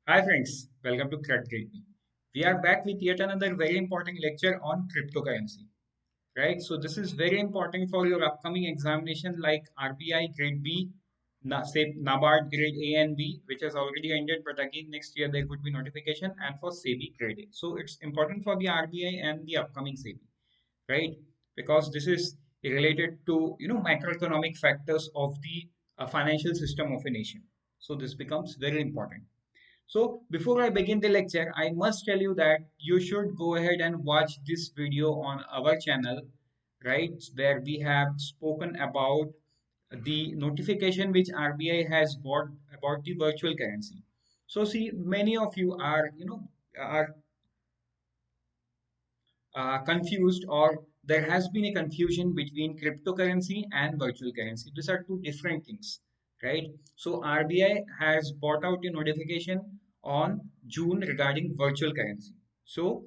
Hi friends, welcome to Cred Grade B. We are back with yet another very important lecture on cryptocurrency. Right? So this is very important for your upcoming examination like RBI Grade B, say NABARD Grade A and B, which has already ended, but again next year there would be notification, and for SEBI Grade A. So it's important for the RBI and the upcoming SEBI, right? Because this is related to macroeconomic factors of the financial system of a nation. So this becomes very important. So before I begin the lecture, I must tell you that you should go ahead and watch this video on our channel, right? Where we have spoken about the notification which RBI has bought about the virtual currency. So see, many of you are confused, or there has been a confusion between cryptocurrency and virtual currency. These are two different things, right? So RBI has brought out a notification on June regarding virtual currency. So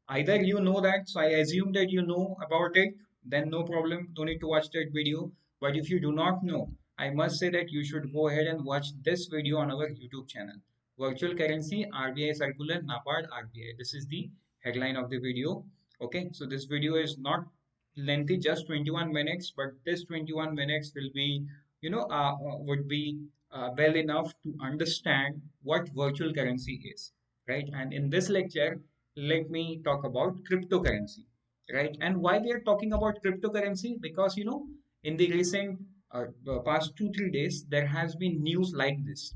either you know that, so I assume that you know about it, then no problem, don't need to watch that video. But if you do not know, I must say that you should go ahead and watch this video on our YouTube channel. Virtual currency, RBI circular, NABARD, RBI. This is the headline of the video. Okay, so this video is not lengthy, just 21 minutes, but this 21 minutes will be, would be well enough to understand what virtual currency is, right? And in this lecture, let me talk about cryptocurrency, right? And why we are talking about cryptocurrency? Because in the recent past 2 3 days, there has been news like this.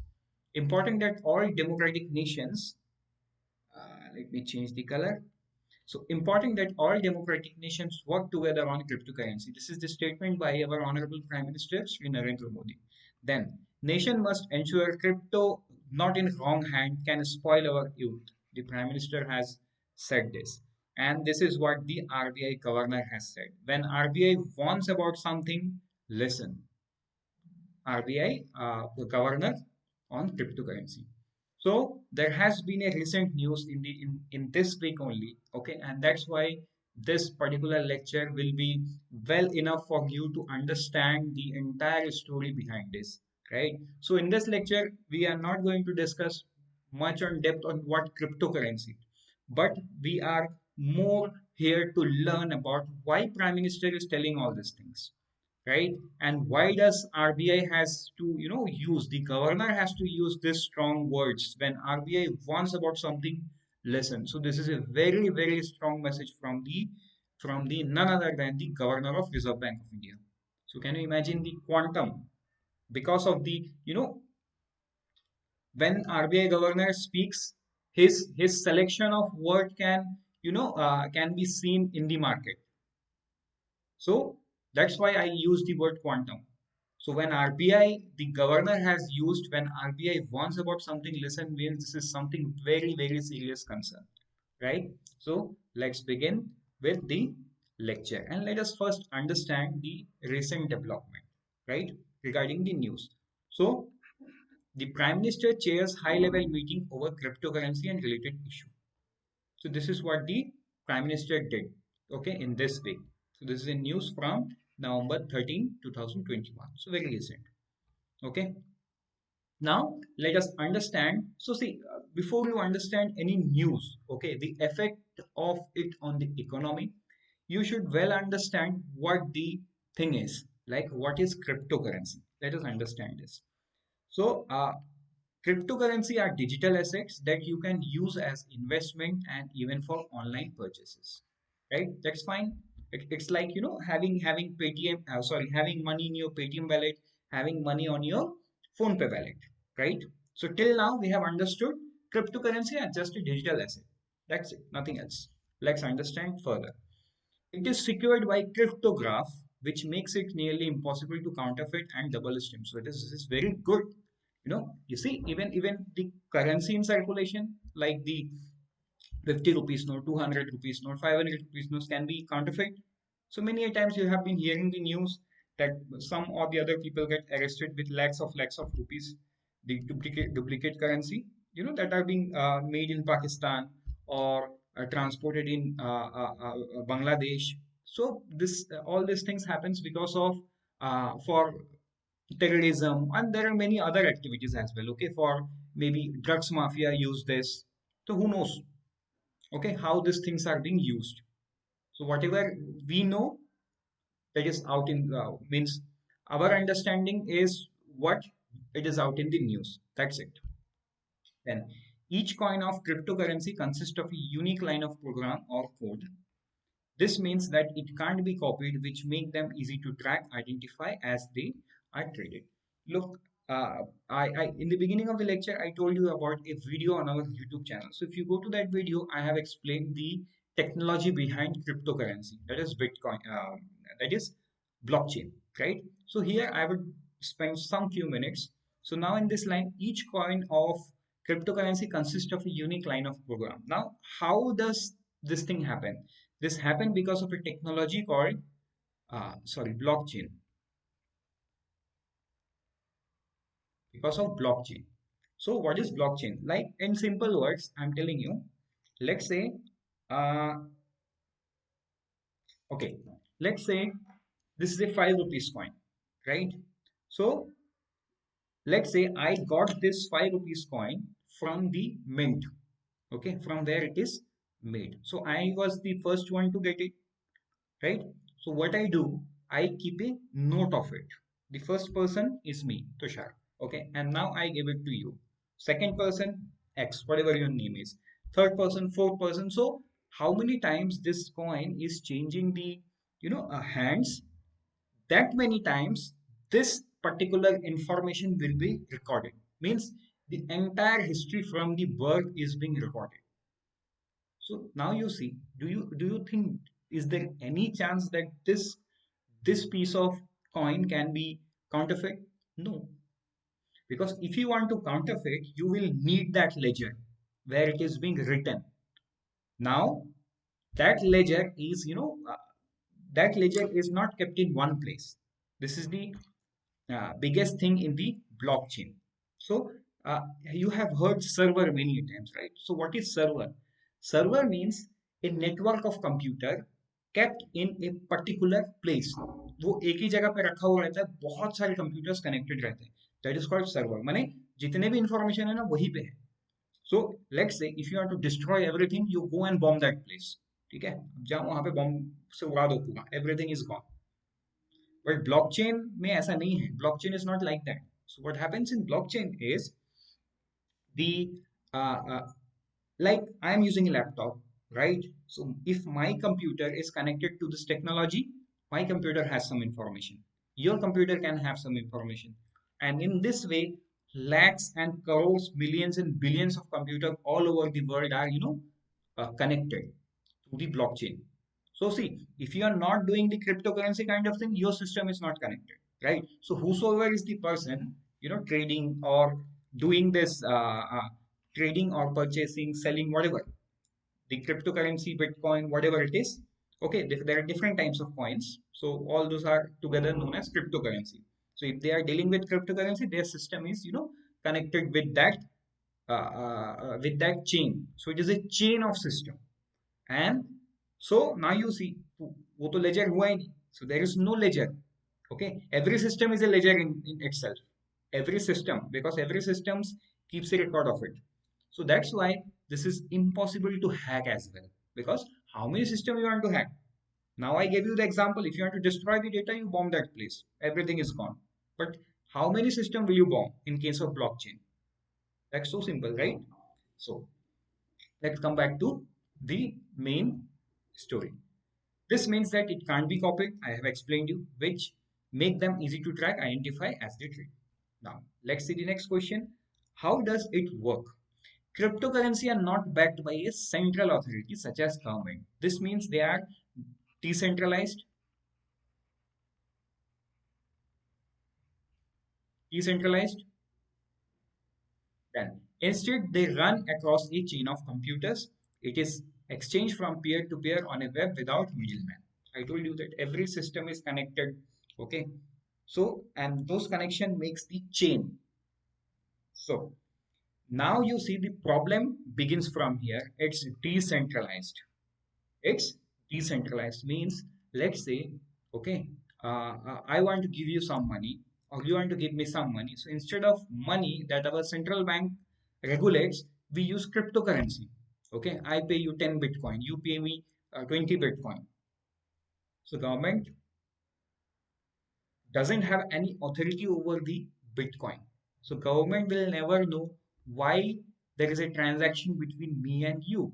Important that all democratic nations, let me change the color. So important that all democratic nations work together on cryptocurrency. This is the statement by our Honorable Prime Minister Sri Narendra Modi. Then, nation must ensure crypto not in wrong hand can spoil our youth. The Prime Minister has said this. And this is what the RBI governor has said. When RBI warns about something, listen. RBI, the governor on cryptocurrency. So there has been a recent news in this week only, okay, and that's why this particular lecture will be well enough for you to understand the entire story behind this, right? So in this lecture, we are not going to discuss much on depth on what cryptocurrency, but we are more here to learn about why Prime Minister is telling all these things, right? And why does RBI has to, use the governor has to use this strong words when RBI wants about something? Listen. So this is a very, very strong message from the none other than the governor of Reserve Bank of India. So can you imagine the quantum? Because of the, when RBI governor speaks, his selection of word can be seen in the market. So that's why I use the word quantum. So when RBI, the governor has used when RBI warns about something, listen means this is something very, very serious concern, right? So let's begin with the lecture and let us first understand the recent development, right, regarding the news. So the Prime Minister chairs high-level meeting over cryptocurrency and related issue. So this is what the Prime Minister did, okay, in this week. So this is a news from November 13, 2021. So very recent. Okay. Now let us understand. So see, before you understand any news, okay, the effect of it on the economy, you should well understand what the thing is. Like what is cryptocurrency? Let us understand this. So cryptocurrency are digital assets that you can use as investment and even for online purchases. Right? That's fine. It's like having Paytm, having money in your Paytm wallet, having money on your phone pay wallet. Right? So till now we have understood cryptocurrency are just a digital asset. That's it, nothing else. Let's understand further. It is secured by cryptograph, which makes it nearly impossible to counterfeit and double stamp. So this is very good. You see, even the currency in circulation, like the 50 rupees note, 200 rupees note, 500 rupees notes can be counterfeit. So many a times you have been hearing the news that some or the other people get arrested with lakhs of rupees, the duplicate currency, that are being made in Pakistan or transported in Bangladesh. So this all these things happens because of for terrorism, and there are many other activities as well, okay, for maybe drugs mafia use this. So who knows, okay, how these things are being used. So whatever we know, that is out in means our understanding is what it is out in the news. That's it. Then each coin of cryptocurrency consists of a unique line of program or code. This means that it can't be copied, which make them easy to track, identify as they are traded. Look, I in the beginning of the lecture, I told you about a video on our YouTube channel. So if you go to that video, I have explained the technology behind cryptocurrency, that is Bitcoin, that is blockchain, right? So here I would spend some few minutes. So now in this line, each coin of cryptocurrency consists of a unique line of program. Now, how does this thing happen? This happened because of a technology called, blockchain. Because of blockchain. So, what is blockchain? Like in simple words, I'm telling you. Let's say, uh, okay, let's say this is a 5 rupees coin, right? So, let's say I got this 5 rupees coin from the mint, okay, from where it is made. So, I was the first one to get it, right? So what I do, I keep a note of it. The first person is me, Tushar. Okay, and now I give it to you. Second person, X, whatever your name is. Third person, fourth person. So how many times this coin is changing the, hands? That many times, this particular information will be recorded. Means the entire history from the birth is being recorded. So now you see, do you think, is there any chance that this piece of coin can be counterfeit? No, because if you want to counterfeit, you will need that ledger where it is being written. Now that ledger is, that ledger is not kept in one place. This is the biggest thing in the blockchain. So you have heard server many times, right? So what is server? Server means a network of computer kept in a particular place. वो एक ही जगह पे रखा हुआ रहता है, बहुत सारे कंप्यूटर्स कनेक्टेड रहते हैं. That is called server. माने जितने भी इंफॉर्मेशन है ना वहीं पे है. So let's say if you want to destroy everything, you go and bomb that place. ठीक है, जाओ वहां पे बॉम्ब से उड़ा दो पूरा, everything is gone. But blockchain में ऐसा नहीं है. Blockchain is not like that. So what happens in blockchain is the uh, uh, like I am using a laptop, right? So if my computer is connected to this technology, my computer has some information. Your computer can have some information, and in this way, lakhs and crores, millions and billions of computers all over the world are, connected to the blockchain. So see, if you are not doing the cryptocurrency kind of thing, your system is not connected, right? So whosoever is the person, trading or doing this trading or purchasing, selling, whatever, the cryptocurrency, Bitcoin, whatever it is, okay, there are different types of coins. So all those are together known as cryptocurrency. So if they are dealing with cryptocurrency, their system is, connected with that chain. So it is a chain of system. And so now you see, वो तो ledger हुआ ही नहीं. So there is no ledger. Okay, every system is a ledger in itself. Every system, because every system keeps a record of it. So that's why this is impossible to hack as well. Because how many systems you want to hack? Now I gave you the example. If you want to destroy the data, you bomb that place. Everything is gone. But how many systems will you bomb in case of blockchain? That's so simple, right? So let's come back to the main story. This means that it can't be copied. I have explained you, which make them easy to track, identify as they trade. Now, let's see the next question. How does it work? Cryptocurrency are not backed by a central authority such as government. This means they are decentralized, decentralized. Then instead they run across a chain of computers. It is exchanged from peer to peer on a web without middleman. I told you that every system is connected. Okay. So, and those connection makes the chain. So now you see the problem begins from here. It's decentralized. It's decentralized means, let's say, okay, I want to give you some money, or you want to give me some money. So instead of money that our central bank regulates, we use cryptocurrency. Okay, I pay you 10 Bitcoin, you pay me 20 Bitcoin. So government doesn't have any authority over the Bitcoin. So government will never know why there is a transaction between me and you,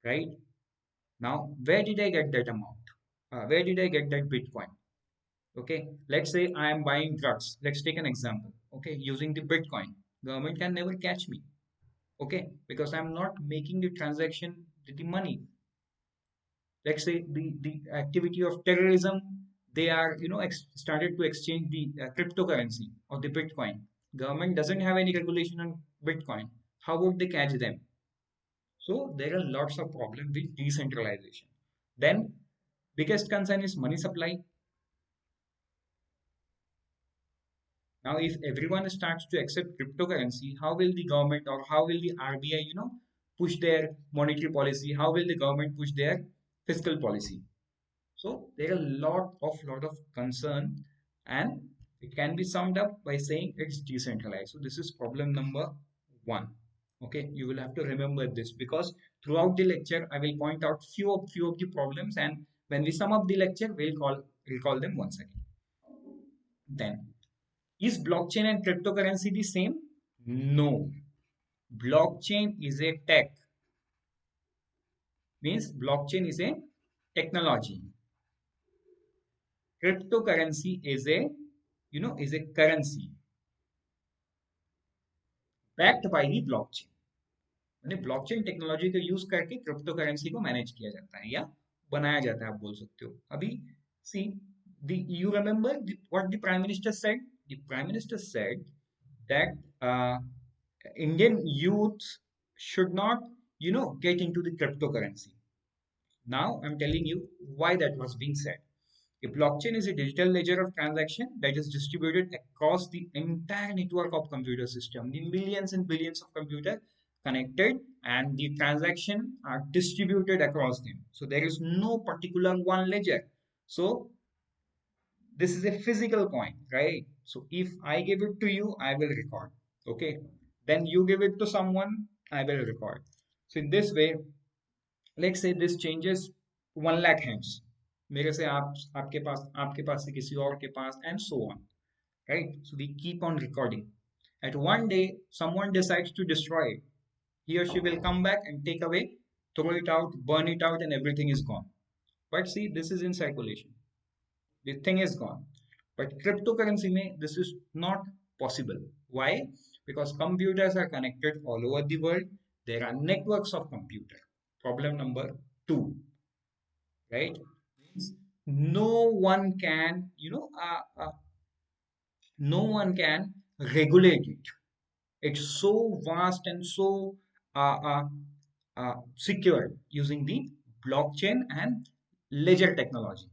right? Now, where did I get that amount? Where did I get that Bitcoin? Okay, let's say I am buying drugs. Let's take an example. Okay, using the Bitcoin, government can never catch me. Okay, because I'm not making the transaction with the money. Let's say the activity of terrorism, they are started to exchange the cryptocurrency or the Bitcoin. Government doesn't have any regulation on Bitcoin. How would they catch them? So there are lots of problems with decentralization. Then biggest concern is money supply. Now if everyone starts to accept cryptocurrency, how will the government or how will the RBI push their monetary policy? How will the government push their fiscal policy? So there are a lot of concern, and it can be summed up by saying it's decentralized. So this is problem number one. Okay, you will have to remember this because throughout the lecture I will point out few of the problems, and when we sum up the lecture we'll call them once again. Then, is blockchain and cryptocurrency the same? No. Blockchain is a tech, means blockchain is a technology. Cryptocurrency is a currency backed by the blockchain. मैंने blockchain technology को use करके crypto currency को manage किया जाता है या बनाया जाता है, आप बोल सकते हो अभी. सी, the you remember what the prime minister said? The prime minister said that Indian youths should not get into the cryptocurrency. Now I'm telling you why that was being said. A blockchain is a digital ledger of transaction that is distributed across the entire network of computer system, the millions and billions of computer connected, and the transaction are distributed across them. So there is no particular one ledger. So this is a physical coin, right? So if I give it to you, I will record. Okay. Then you give it to someone, I will record. So in this way, let's say this changes 1 lakh hands, मेरे से आप आपके पास से किसी और के पास, and so on, right? So we keep on recording. At one day someone decides to destroy it. He or she will come back and take away, throw it out, burn it out, and everything is gone. But see, this is in circulation, the thing is gone. But cryptocurrency mein this is not possible. Why? Because computers are connected all over the world. There are networks of computer. Problem number two, right? Means no one can no one can regulate it. It's so vast and so uh, uh, secure using the blockchain and ledger technology.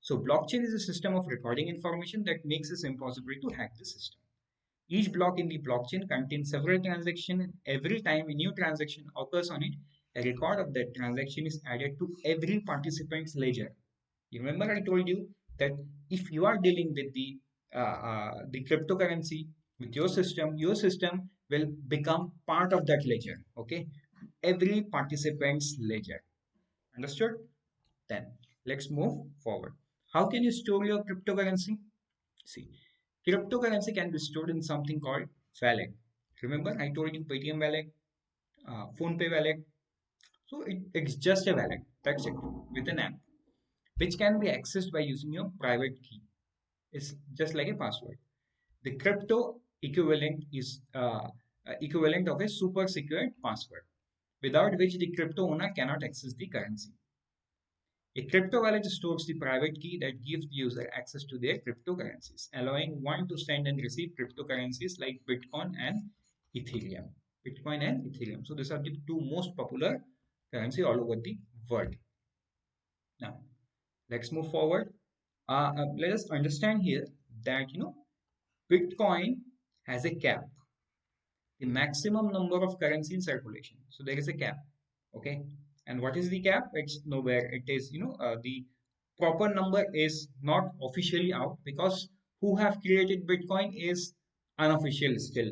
So blockchain is a system of recording information that makes it impossible to hack the system. Each block in the blockchain contains several transactions. Every time a new transaction occurs on it, a record of that transaction is added to every participant's ledger. You remember I told you that if you are dealing with the cryptocurrency with your system will become part of that ledger. Okay, every participant's ledger. Understood? Then let's move forward. How can you store your cryptocurrency? See, cryptocurrency can be stored in something called wallet. Remember, I told you Paytm wallet, PhonePe wallet. So it's just a wallet. That's it with an app, which can be accessed by using your private key. It's just like a password. The crypto equivalent is equivalent of a super secured password, without which the crypto owner cannot access the currency. A crypto wallet stores the private key that gives the user access to their cryptocurrencies, allowing one to send and receive cryptocurrencies like Bitcoin and Ethereum. Bitcoin and Ethereum. So these are the two most popular currency all over the world. Now, let's move forward. Let us understand here that Bitcoin has a cap, the maximum number of currency in circulation. So there is a cap. Okay, and what is the cap? It's nowhere. It is the proper number is not officially out because who have created Bitcoin is unofficial still.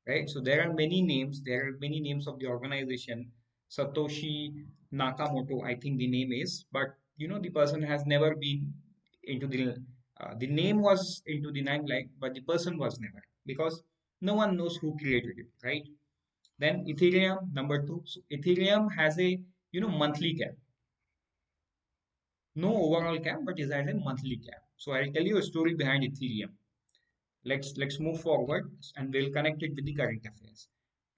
right? So there are many names. There are many names of the organization. Satoshi Nakamoto, I think the name is, but the person has never been into the name was into the limelight, but the person was never, because no one knows who created it, right? Then Ethereum, number two. So Ethereum has a monthly cap, no overall cap, but it has a monthly cap. So I'll tell you a story behind Ethereum. Let's move forward and we'll connect it with the current affairs.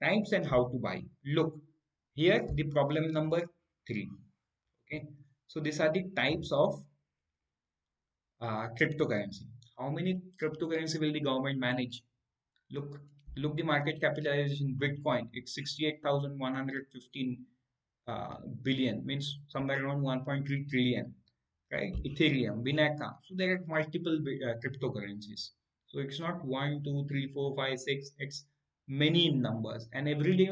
Types and how to buy. Look, here the problem number three. Okay, so these are the types of cryptocurrency. How many cryptocurrency will the government manage? Look, look the market capitalization Bitcoin. It's 68,115 billion, means somewhere around 1.3 trillion, right? Ethereum, Binance. So there are multiple cryptocurrencies. So it's not one, two, three, four, five, six. It's many numbers, and every day,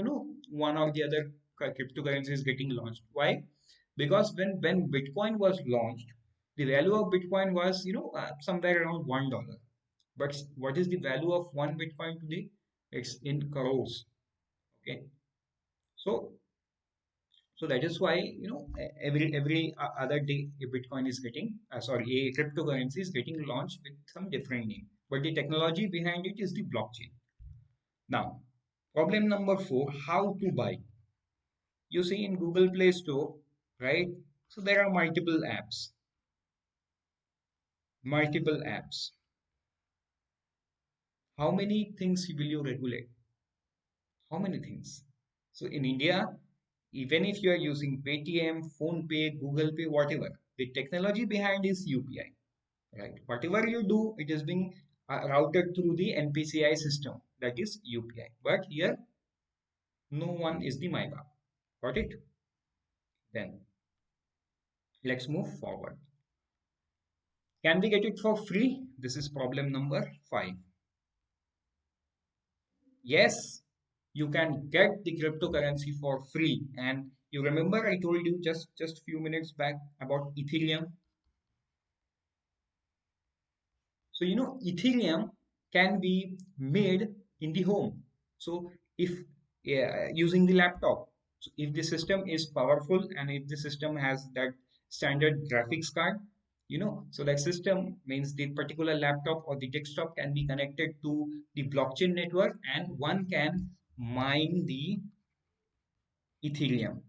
one or the other cryptocurrency is getting launched. Why? Because when Bitcoin was launched, the value of Bitcoin was somewhere around $1. But what is the value of one Bitcoin today? It's in crores. Okay, so that is why every other day a Bitcoin is getting sorry, a cryptocurrency is getting launched with some different name, but the technology behind it is the blockchain. Now, problem number four: how to buy. You see in Google Play Store, right? So there are multiple apps, multiple apps. How many things will you regulate? How many things? So in India, even if you are using Paytm, PhonePe, Google Pay, whatever, the technology behind is UPI, right? Whatever you do, it is being routed through the NPCI system, that is UPI. But here, no one is the MICA. Got it? Then let's move forward. Can we get it for free? This is problem number five. Yes, you can get the cryptocurrency for free. And you remember I told you just few minutes back about Ethereum. So Ethereum can be made in the home. So if using the laptop, so if the system is powerful and if the system has that standard graphics card, so that system means the particular laptop or the desktop can be connected to the blockchain network, and one can mine the Ethereum.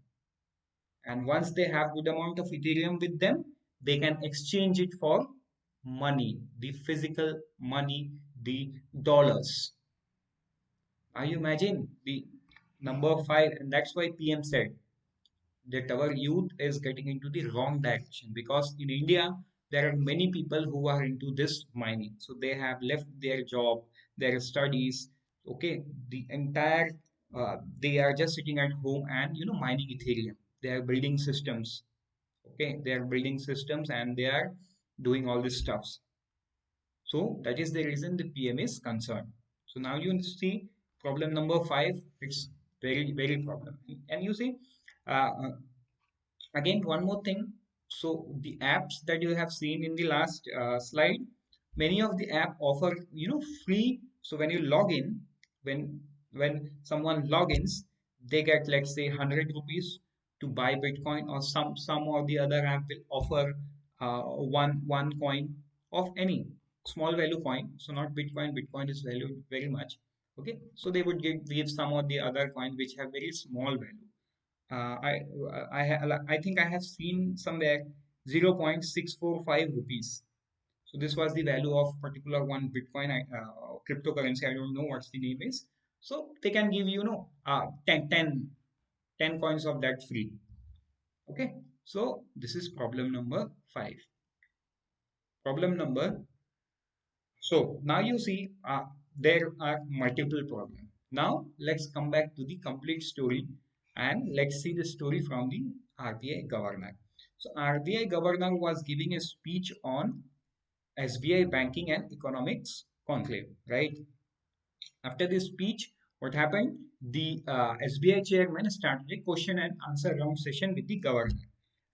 And once they have good amount of Ethereum with them, they can exchange it for money, the physical money, the dollars. Now you imagine the number five, and that's why PM said that our youth is getting into the wrong direction, because in India there are many people who are into this mining. So they have left their job, their studies, okay, the entire they are just sitting at home and mining Ethereum. They are building systems. Okay, they are building systems and they are doing all this stuffs. So that is the reason the PM is concerned. So now you see problem number five. It's very very problem. And you see uh, again one more thing. So the apps that you have seen in the last slide, many of the app offer free. So when you log in, when someone logins, they get, let's say, 100 rupees to buy Bitcoin, or some or the other app will offer one coin of any small value coin. So not Bitcoin. Bitcoin is valued very much. Okay, so they would give some of the other coins which have very small value. I think I have seen somewhere 0.645 rupees. So this was the value of particular one Bitcoin cryptocurrency. I don't know what's the name is. So they can give 10 coins of that free. Okay. So this is problem number five. Problem number. So now you see there are multiple problems. Now let's come back to the complete story and let's see the story from the RBI governor. So RBI governor was giving a speech on SBI banking and economics conclave, right? After this speech, what happened? The SBI chairman started a question and answer round session with the governor.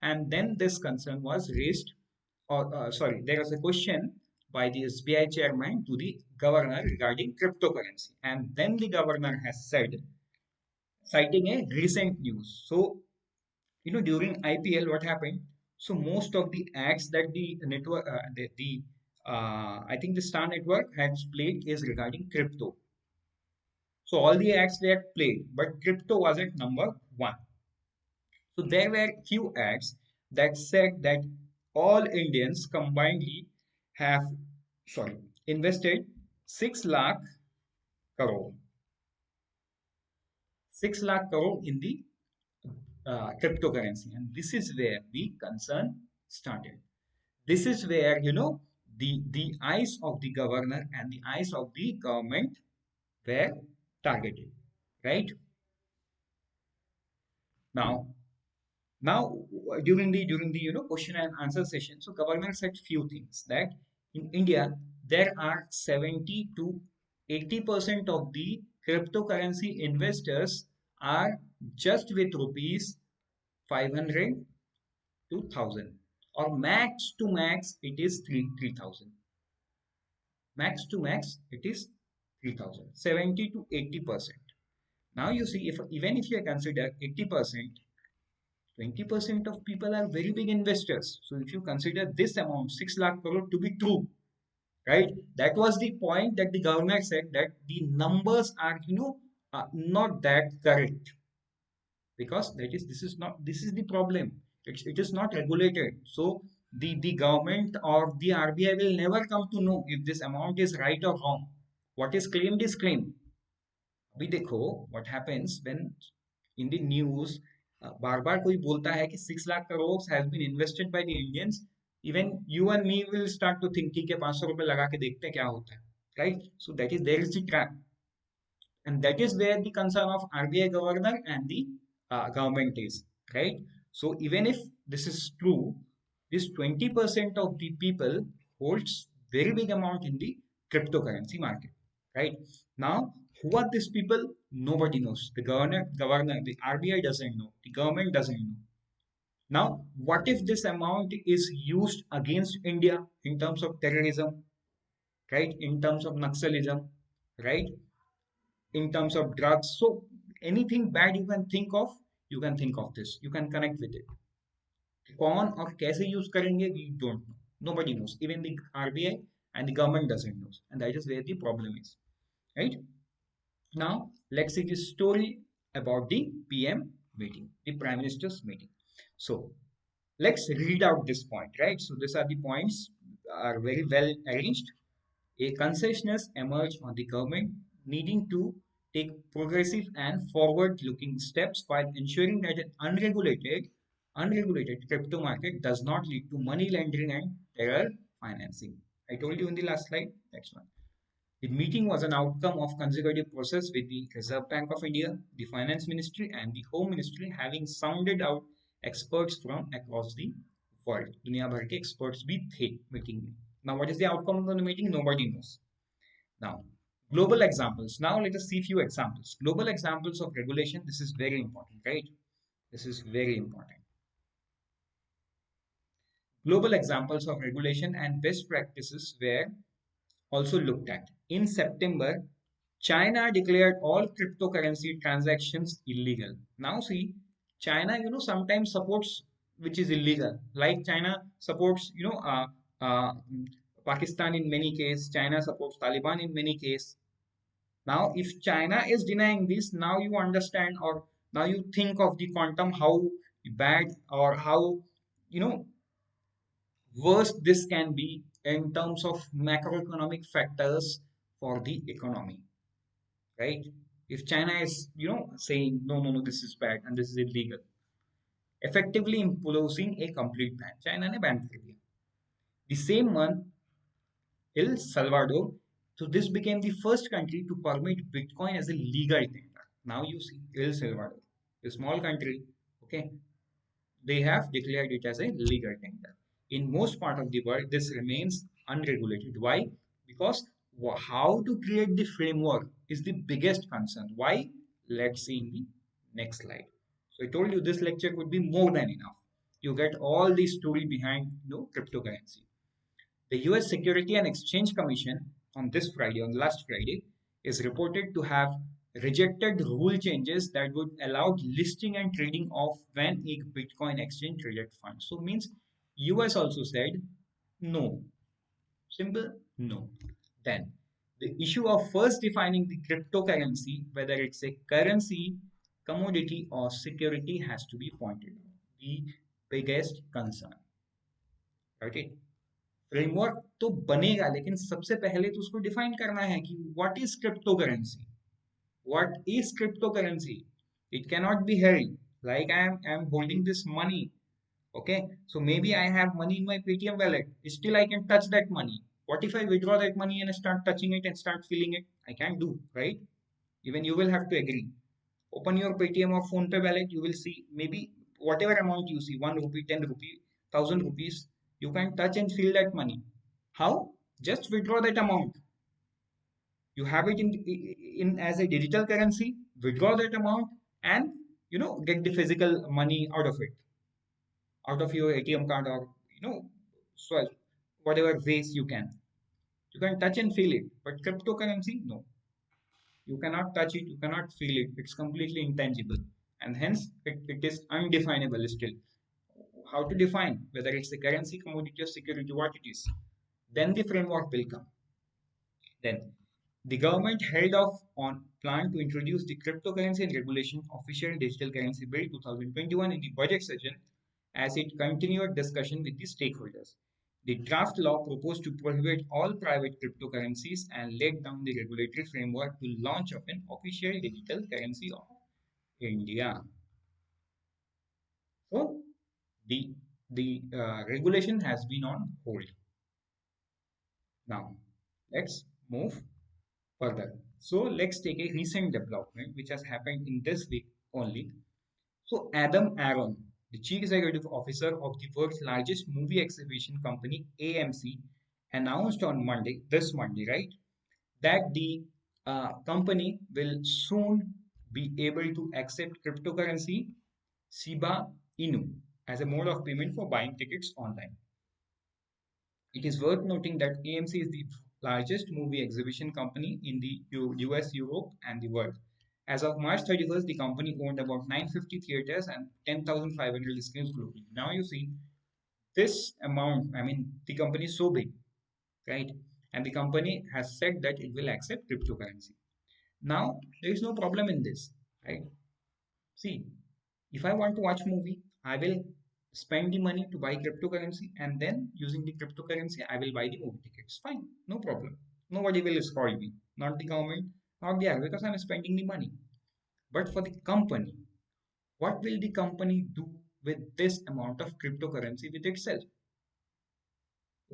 And then this concern was raised, or sorry, there was a question by the SBI chairman to the governor regarding cryptocurrency. And then the governor has said, citing a recent news. So, during IPL, what happened? So most of the ads that the network, I think the Star Network has played is regarding crypto. So all the ads they had played, but crypto was at number one. So there were few ads that said that all Indians combinedly have, sorry, invested 6 lakh crore, 6 lakh crore in the cryptocurrency. And this is where the concern started. This is where, the eyes of the governor and the eyes of the government were targeted, right? Now, Now, during the question and answer session, so governor said few things that in India there are 70 to 80% of the cryptocurrency investors are just with rupees 500 to 1000, or max to max it is 3000. Max to max it is 3000. 70 to 80%. Now you see, if even if you consider 80%, 20% of people are very big investors. So if you consider this amount, 6 lakh crore to be true, right? That was the point that the governor said, that the numbers are, not that correct, because this is the problem. It is not regulated. So the government or the RBI will never come to know if this amount is right or wrong. What is claimed is claimed. अभी देखो what happens when in the news बार बार कोई बोलता है कि 6 lakh crore has been invested by the Indians. Even you and me will start to think ठीक है 500 रुपए लगा के देखते हैं क्या होता है, right? So that is, there is the trap, and that is where the concern of RBI governor and the government is, right? So even if this is true, this 20% of the people holds very big amount in the cryptocurrency market, right? Now, who are these people? Nobody knows. The governor, the RBI doesn't know. The government doesn't know. Now, what if this amount is used against India in terms of terrorism, right? In terms of Naxalism, right? In terms of drugs. So anything bad you can think of this. You can connect with it. कौन और कैसे use करेंगे, we don't know. Nobody knows. Even the RBI and the government doesn't know. And that is where the problem is, right? Now, let's see the story about the PM meeting, the Prime Minister's meeting. So, let's read out this point, right? So, these are the points, are very well arranged. A consensus emerged on the government needing to take progressive and forward-looking steps while ensuring that an unregulated crypto market does not lead to money laundering and terror financing. I told you in the last slide. Next one. The meeting was an outcome of consecutive process with the Reserve Bank of India, the Finance Ministry, and the Home Ministry having sounded out experts from across the world. दुनिया भर के experts भी थे meeting में. Now, what is the outcome of the meeting? Nobody knows. Now, global examples. Now, let us see few examples. Global examples of regulation. This is very important, right? This is very important. Global examples of regulation and best practices were also looked at. In September, China declared all cryptocurrency transactions illegal. Now see, China, sometimes supports which is illegal. Like China supports, Pakistan in many cases. China supports Taliban in many cases. Now, if China is denying this, now you understand, or now you think of the quantum, how bad or how, you know, worse this can be in terms of macroeconomic factors for the economy, right? If China is, saying no, no, no, this is bad and this is illegal, effectively imposing a complete ban. China ने ban कर दिया. The same month, El Salvador, so this became the first country to permit Bitcoin as a legal tender. Now you see El Salvador, a small country, okay, they have declared it as a legal tender. In most part of the world, this remains unregulated. Why? Because how to create the framework is the biggest concern. Why? Let's see in the next slide. So I told you this lecture would be more than enough. You get all the story behind cryptocurrency. The US Security and Exchange Commission on this Friday, on last Friday, is reported to have rejected rule changes that would allow listing and trading of when a Bitcoin exchange traded fund. So means US also said no. Simple no. Then the issue of first defining the cryptocurrency, whether it's a currency, commodity, or security, has to be pointed out. The biggest concern. Right? Framework तो बनेगा लेकिन सबसे पहले तो उसको define करना है कि what is cryptocurrency. What is cryptocurrency? It cannot be held like I am holding this money. Okay, so maybe I have money in my Paytm wallet. Still, I can touch that money. What if I withdraw that money and start touching it and start feeling it? I can't do, right? Even you will have to agree. Open your Paytm or PhonePe wallet. You will see maybe whatever amount you see, 1 rupee, 10 rupee, 1,000 rupees. You can touch and feel that money. How? Just withdraw that amount. You have it in as a digital currency. Withdraw that amount and get the physical money out of it, out of your ATM card, or so whatever ways you can. You can touch and feel it, but cryptocurrency, no. You cannot touch it, you cannot feel it. It's completely intangible, and hence it is undefinable still. How to define whether it's a currency, commodity, or security, what it is? Then the framework will come. Then the government held off on plan to introduce the cryptocurrency and regulation official digital currency bill 2021 in the budget session as it continued discussion with the stakeholders. The draft law proposed to prohibit all private cryptocurrencies and laid down the regulatory framework to launch of an official digital currency of India. So the regulation has been on hold. Now let's move further. So let's take a recent development which has happened in this week only. So Adam Aron, the chief executive officer of the world's largest movie exhibition company AMC, announced on Monday, this Monday, right, that the company will soon be able to accept cryptocurrency Shiba Inu as a mode of payment for buying tickets online. It is worth noting that AMC is the largest movie exhibition company in the US, Europe, and the world. As of March 31st, the company owned about 950 theaters and 10,500 screens globally. Now you see this amount, I mean, the company is so big, right? And the company has said that it will accept cryptocurrency. Now, there is no problem in this, right? See, if I want to watch movie, I will spend the money to buy cryptocurrency, and then using the cryptocurrency, I will buy the movie tickets. Fine, no problem. Nobody will scold me, not the government, not the other, because I'm spending the money. But for the company, what will the company do with this amount of cryptocurrency with itself?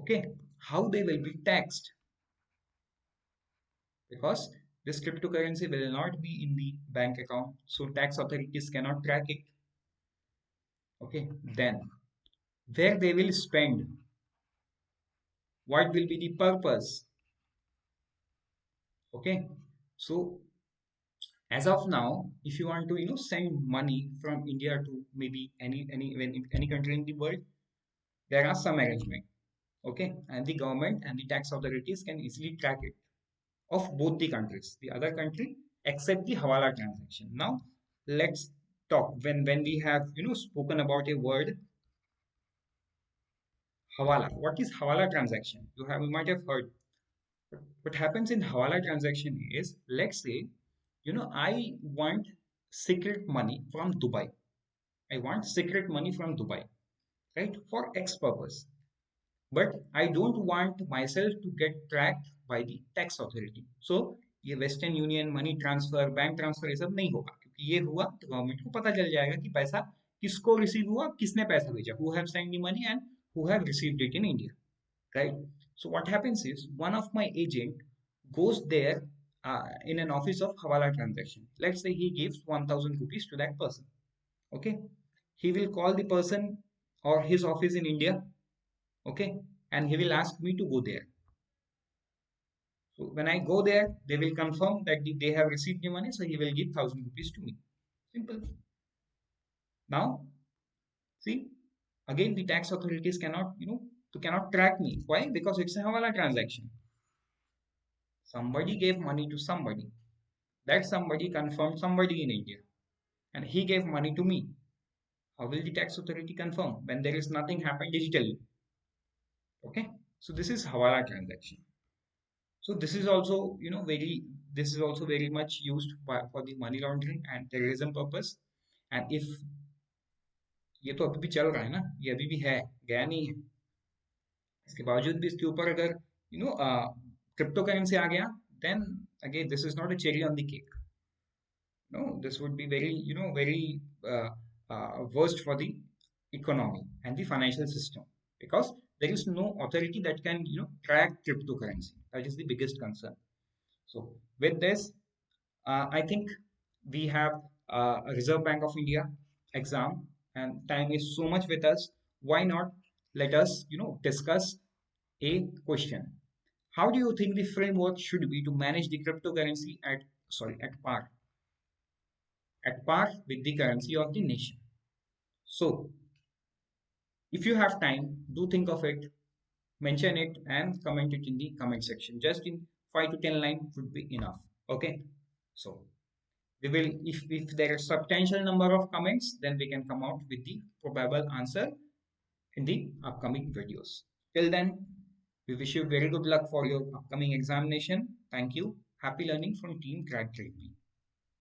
Okay, how they will be taxed? Because this cryptocurrency will not be in the bank account, so tax authorities cannot track it. Okay, then where they will spend, what will be the purpose? Okay, so as of now, if you want to send money from India to maybe any country in the world, there are some arrangement. Okay, and the government and the tax authorities can easily track it of both the countries, the other country, except the Hawala transaction. Now let's talk when we have spoken about a word Hawala. What is Hawala transaction? You might have heard. What happens in Hawala transaction is, let's say, I want secret money from Dubai. I want secret money from Dubai, right? For X purpose. But I don't want myself to get tracked by the tax authority. So ये western union money transfer bank transfer ये सब नहीं होगा, क्योंकि ये हुआ तो government को पता चल जाएगा कि पैसा किसको रिसीव हुआ, किसने पैसा भेजा, who have sent the money and who have received it in India, right? So what happens is, one of my agent goes there in an office of Hawala transaction. Let's say he gives 1,000 rupees to that person. Okay, he will call the person or his office in India. Okay, and he will ask me to go there. So when I go there, they will confirm that they have received the money, so he will give 1,000 rupees to me. Simple. Now, see, again the tax authorities cannot, You cannot track me. Why? Because it's a Hawala transaction. Somebody gave money to somebody. That somebody confirmed somebody in India. And he gave money to me. How will the tax authority confirm when there is nothing happened digitally? Okay. So this is Hawala transaction. So this is also, this is also very much used for the money laundering and terrorism purpose. And if ये तो अभी भी चल रहा है ना, ये अभी भी है, गया नहीं है, इसके बावजूद भी इसके ऊपर अगर क्रिप्टो करेंसी आ गया, then again this is not a cherry on the cake. No, this would be very, very worst for the economy and the financial system, because there is no authority that can, track cryptocurrency. That is the biggest concern. So with this, I think we have a Reserve Bank of India exam, and time is so much with us. Why not let us, discuss a question? How do you think the framework should be to manage the cryptocurrency at par with the currency of the nation? So, if you have time, do think of it, mention it, and comment it in the comment section. Just in 5 to 10 lines would be enough. Okay. So, we will, if there is substantial number of comments, then we can come out with the probable answer in the upcoming videos. Till then, we wish you very good luck for your upcoming examination. Thank you. Happy learning from Team Crack 3P.